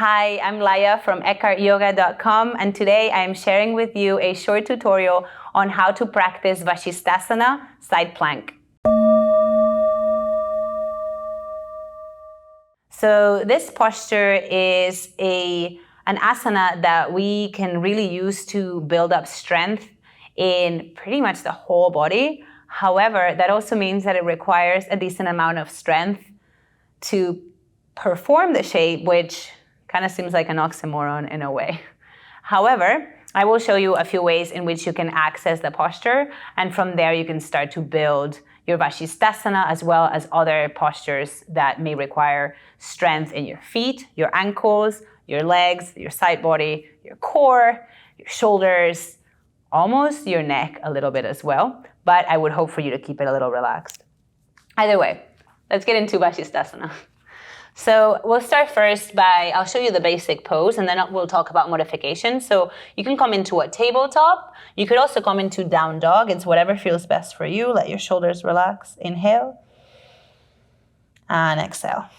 Hi, I'm Laia from EkhartYoga.com, and today I am sharing with you a short tutorial on how to practice Vasisthasana side plank. So this posture is an asana that we can really use to build up strength in pretty much the whole body. However, that also means that it requires a decent amount of strength to perform the shape, which kind of seems like an oxymoron in a way. However, I will show you a few ways in which you can access the posture, and from there you can start to build your Vasisthasana as well as other postures that may require strength in your feet, your ankles, your legs, your side body, your core, your shoulders, almost your neck a little bit as well, but I would hope for you to keep it a little relaxed. Either way, let's get into Vasisthasana. So we'll start first by, I'll show you the basic pose and then we'll talk about modifications. So you can come into a tabletop. You could also come into down dog. It's whatever feels best for you. Let your shoulders relax. Inhale and exhale.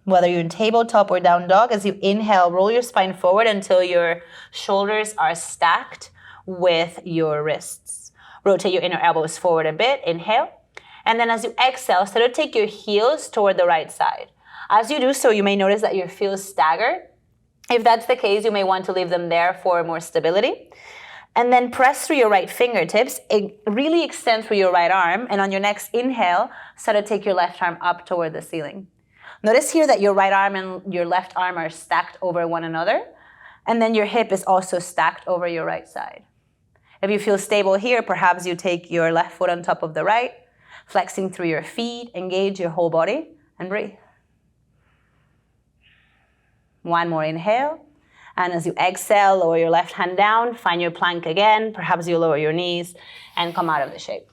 Whether you're in tabletop or down dog, as you inhale, roll your spine forward until your shoulders are stacked with your wrists. Rotate your inner elbows forward a bit. Inhale. And then as you exhale, start to take your heels toward the right side. As you do so, you may notice that your feels stagger. If that's the case, you may want to leave them there for more stability. And then press through your right fingertips. Really extend through your right arm. And on your next inhale, start to take your left arm up toward the ceiling. Notice here that your right arm and your left arm are stacked over one another. And then your hip is also stacked over your right side. If you feel stable here, perhaps you take your left foot on top of the right, flexing through your feet, engage your whole body, and breathe. One more inhale. And as you exhale, lower your left hand down, find your plank again. Perhaps you lower your knees and come out of the shape.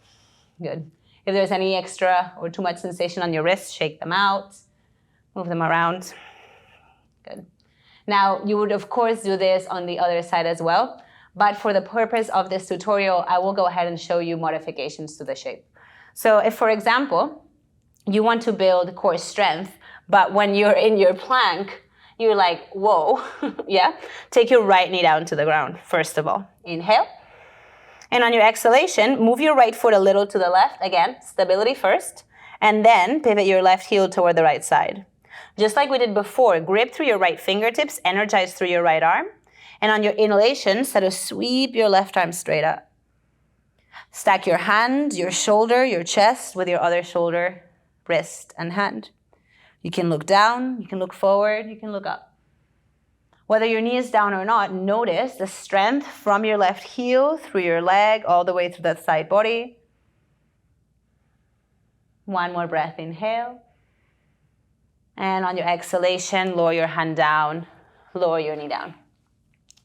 Good. If there's any extra or too much sensation on your wrists, shake them out, move them around. Good. Now, you would, of course, do this on the other side as well. But for the purpose of this tutorial, I will go ahead and show you modifications to the shape. So if, for example, you want to build core strength, but when you're in your plank, you're like, whoa, yeah? Take your right knee down to the ground, first of all. Inhale. And on your exhalation, move your right foot a little to the left. Again, stability first. And then pivot your left heel toward the right side. Just like we did before, grip through your right fingertips, energize through your right arm. And on your inhalation, start to sweep your left arm straight up. Stack your hand, your shoulder, your chest with your other shoulder, wrist, and hand. You can look down, you can look forward, you can look up. Whether your knee is down or not, notice the strength from your left heel through your leg, all the way through that side body. One more breath, inhale. And on your exhalation, lower your hand down, lower your knee down.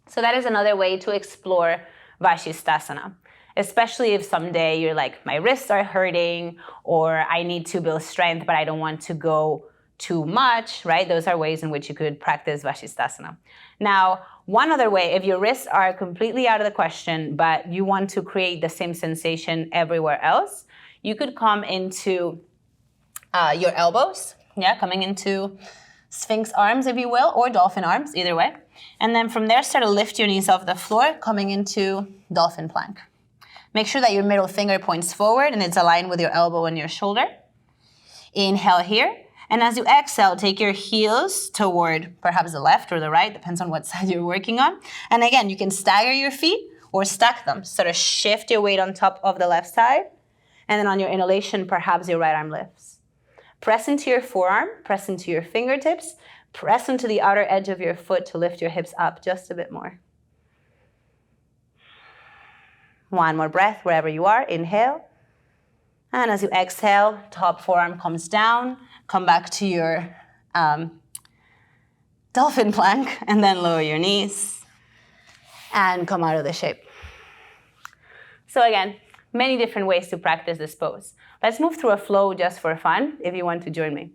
So that is another way to explore Vasisthasana. Especially if someday you're like, my wrists are hurting, or I need to build strength, but I don't want to go too much, right? Those are ways in which you could practice Vasisthasana. Now, one other way, if your wrists are completely out of the question, but you want to create the same sensation everywhere else, you could come into your elbows, yeah, coming into Sphinx arms, if you will, or dolphin arms, either way. And then from there, start to lift your knees off the floor, coming into dolphin plank. Make sure that your middle finger points forward and it's aligned with your elbow and your shoulder. Inhale here. And as you exhale, take your heels toward perhaps the left or the right, depends on what side you're working on. And again, you can stagger your feet or stack them. Sort of shift your weight on top of the left side. And then on your inhalation, perhaps your right arm lifts. Press into your forearm, press into your fingertips, press into the outer edge of your foot to lift your hips up just a bit more. One more breath wherever you are. Inhale. And as you exhale, top forearm comes down. Come back to your dolphin plank and then lower your knees and come out of the shape. So again, many different ways to practice this pose. Let's move through a flow just for fun if you want to join me.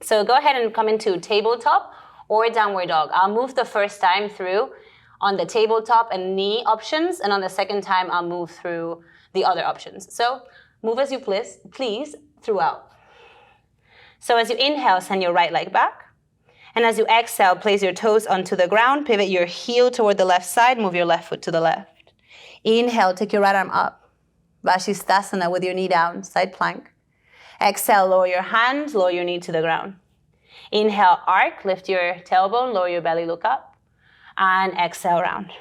So go ahead and come into tabletop or downward dog. I'll move the first time through on the tabletop and knee options, and on the second time, I'll move through the other options. So move as you please throughout. So as you inhale, send your right leg back. And as you exhale, place your toes onto the ground, pivot your heel toward the left side, move your left foot to the left. Inhale, take your right arm up. Vasisthasana with your knee down, side plank. Exhale, lower your hands, lower your knee to the ground. Inhale, arc, lift your tailbone, lower your belly, look up. And exhale, round.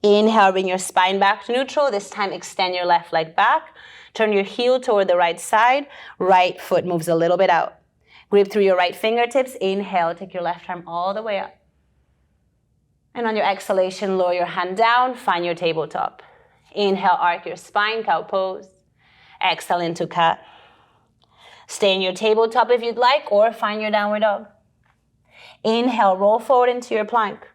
Inhale, bring your spine back to neutral. This time, extend your left leg back. Turn your heel toward the right side. Right foot moves a little bit out. Grip through your right fingertips. Inhale, take your left arm all the way up. And on your exhalation, lower your hand down, find your tabletop. Inhale, arc your spine, cow pose. Exhale into cat. Stay in your tabletop if you'd like, or find your downward dog. Inhale, roll forward into your plank.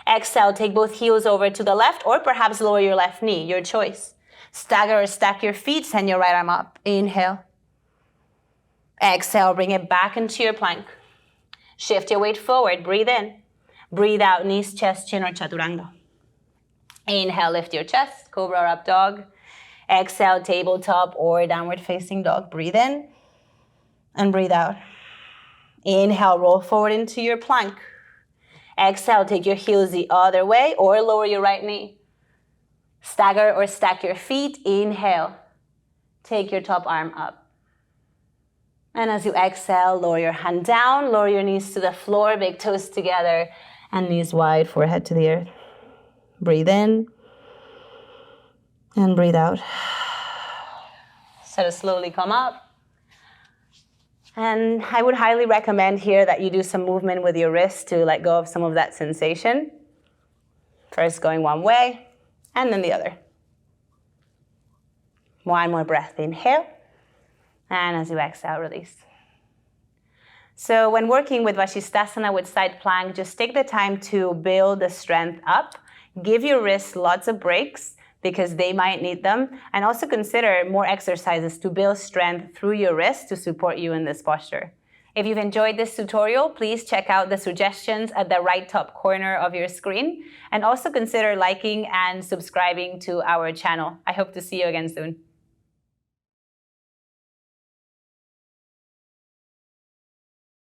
Exhale, take both heels over to the left, or perhaps lower your left knee, your choice. Stagger or stack your feet, send your right arm up. Inhale. Exhale, bring it back into your plank. Shift your weight forward, breathe in. Breathe out, knees, chest, chin, or chaturanga. Inhale, lift your chest, cobra or up dog. Exhale, tabletop or downward facing dog. Breathe in and breathe out. Inhale, roll forward into your plank. Exhale, take your heels the other way or lower your right knee. Stagger or stack your feet. Inhale, take your top arm up. And as you exhale, lower your hand down, lower your knees to the floor, big toes together, and knees wide, forehead to the earth. Breathe in and breathe out. So to slowly come up. And I would highly recommend here that you do some movement with your wrist to let go of some of that sensation. First going one way and then the other. One more breath, inhale. And as you exhale, release. So when working with Vasisthasana with side plank, just take the time to build the strength up. Give your wrists lots of breaks because they might need them. And also consider more exercises to build strength through your wrists to support you in this posture. If you've enjoyed this tutorial, please check out the suggestions at the right top corner of your screen. And also consider liking and subscribing to our channel. I hope to see you again soon.